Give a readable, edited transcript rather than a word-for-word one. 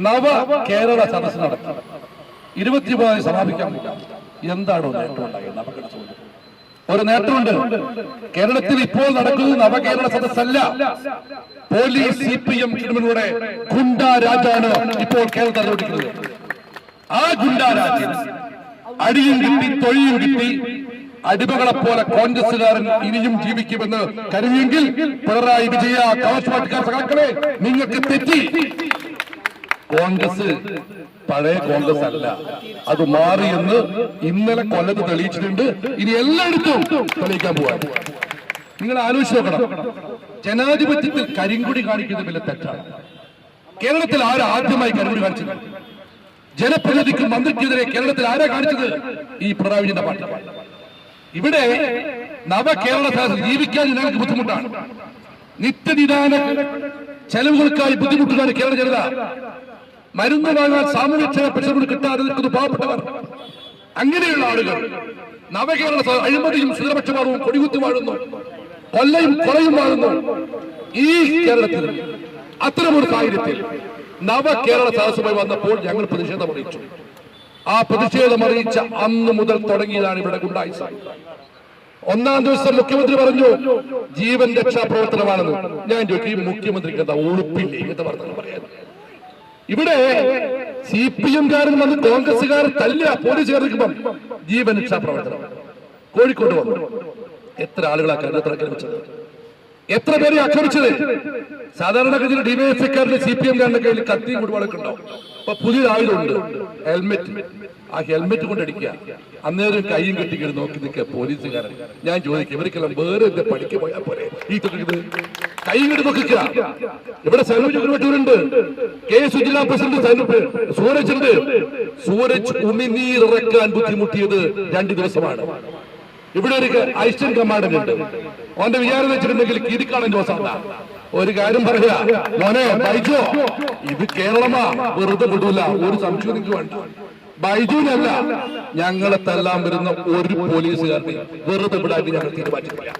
നവ കേരള സദസ്സ് നടത്തി 23 സമാപിക്കാൻ എന്താണോ നേട്ടമുണ്ടായത്? ഒരു നേട്ടമുണ്ട്. കേരളത്തിൽ ഇപ്പോൾ നടക്കുന്നത് നവകേരള സദസ്സല്ല, പോലീസ് CPM കിടമിലൂടെ ഗുണ്ടാ രാജാണ് ഇപ്പോൾ കേരളത്തിൽ നടക്കുന്നത്. ആ ഗുണ്ടാ രാജ്യം അടിയും കിട്ടി തൊഴിയും കിട്ടി അടിമകളെ പോലെ കോൺഗ്രസുകാരൻ ഇനിയും ജീവിക്കുമെന്ന് കരുതിയെങ്കിൽ പിണറായി വിജയ കമ്മ്യൂണിസ്റ്റ് പാർട്ടിക്കാർ സഖാക്കളെ, നിങ്ങൾക്ക് തെറ്റി. കോൺഗ്രസ് പഴയ കോൺഗ്രസ് അല്ല, അത് മാറിയെന്ന് ഇന്നലെ കൊല്ലത്ത് തെളിയിച്ചിട്ടുണ്ട്. ഇനി എല്ലായിടത്തും തെളിയിക്കാൻ പോവാ. നിങ്ങൾ ആലോചിച്ച് നോക്കണം, ജനാധിപത്യത്തിൽ കരിങ്കുടി കാണിക്കുന്നത് വലിയ തെറ്റാണ്. കേരളത്തിൽ ആദ്യമായി കരിങ്കുടി കാണിച്ചത്? ജനപ്രതിനിധിക്കും മന്ത്രിക്കെതിരെ കേരളത്തിൽ ആരാ കാണിച്ചത്? ഈ പിണറായി വിജയന്റെ പാർട്ടി. ഇവിടെ നവകേരള സദസ്സിൽ ജീവിക്കാൻ ഞങ്ങൾക്ക് ബുദ്ധിമുട്ടാണ്. നിത്യനിദാന ചെലവുകൾക്കായി ബുദ്ധിമുട്ടുകാണ് കേരള ജനത. മരുന്ന് വാങ്ങാൻ സാമൂഹ്യക്ഷേമ പെൻഷൻ കിട്ടാതെ നിൽക്കുന്ന പാവപ്പെട്ടവർ, അങ്ങനെയുള്ള ആളുകൾ നവകേരള അഴിമതിയും സുരക്ഷമാവും കൊടികുത്തി വാഴുന്നു, കൊല്ലയും കൊലയും വാഴുന്നു. ഈ കേരളത്തിൽ അത്തരമൊരു സാഹചര്യത്തിൽ നവകേരള സദസ്സുമായി വന്നപ്പോൾ ഞങ്ങൾ പ്രതിഷേധം അറിയിച്ചു. ആ പ്രതിഷേധം അറിയിച്ച അന്ന് മുതൽ തുടങ്ങിയതാണ് ഇവിടെ ഗുണ്ടായിസം. ഒന്നാം ദിവസം മുഖ്യമന്ത്രി പറഞ്ഞു ജീവൻ രക്ഷാ പ്രവർത്തനമാണെന്ന്. ഞാൻ ചോദിക്കും, മുഖ്യമന്ത്രിക്ക് എന്താ ഉളുപ്പില്ലേ ഇങ്ങനത്തെ വർത്തമാനം പറയാൻ? ഇവിടെ CPM-കാരൻ വന്ന് കോൺഗ്രസുകാരൻ തല്ല പോലീസുകാർ നിൽക്കുമ്പം ജീവൻ രക്ഷാ പ്രവർത്തനം. കോഴിക്കോട് വന്നു എത്ര ആളുകളാ കേരളത്തിൽ ആക്രമിച്ചത്? എത്ര പേരെ ആക്രമിച്ചത്? സാധാരണഗതിയിൽ ഡിവൈഎഫ്ഐക്കാരുടെ CPM-കാരുടെ കയ്യിൽ കത്തിയും കുടിവളൊക്കെ ഉണ്ടാവും. അപ്പൊ പുതിയ ആയുധമുണ്ട്, ഹെൽമെറ്റ്. ആ ഹെൽമെറ്റ് കൊണ്ടടിക്കുക. അന്നേരം കൈയും കെട്ടിക്കിട്ട് നോക്കി നിൽക്കുക പോലീസുകാരൻ. ഞാൻ ചോദിക്കും, ഇവർക്കെല്ലാം വേറെ എന്താ പഠിക്ക് പോയാൽ പോലെ ഈ കൈയും കെട്ടി നോക്കുക. ഇവിടെ സൈനുണ്ട്, KS ജില്ലാ പ്രസിഡന്റ് സൂരജ് ഉണ്ട്. സൂരജ് ഉമിനീറിറക്കാൻ ബുദ്ധിമുട്ടിയത് 2 ദിവസമാണ്. ഇവിടെ ഒരു അസിസ്റ്റന്റ് കമാൻഡന്റ് ഉണ്ട്. അവന്റെ വിചാരം വെച്ചിട്ടുണ്ടെങ്കിൽ കിരിക്കാണൻ ജോസാണ്. ഒരു കാര്യം പറയാ, മോനെ ബൈജോ, ഇത് കേരളമാ, വെറുതെ വിടൂല, ഒരു സംശയം നിങ്ങൾക്ക് വേണ്ട. ബൈജുവിനല്ല, ഞങ്ങളെ തല്ലാൻ വരുന്ന ഒരു പോലീസുകാരനെ വെറുതെ വിടാൻ ഞങ്ങൾ തീരുമാനിച്ചിട്ടില്ല.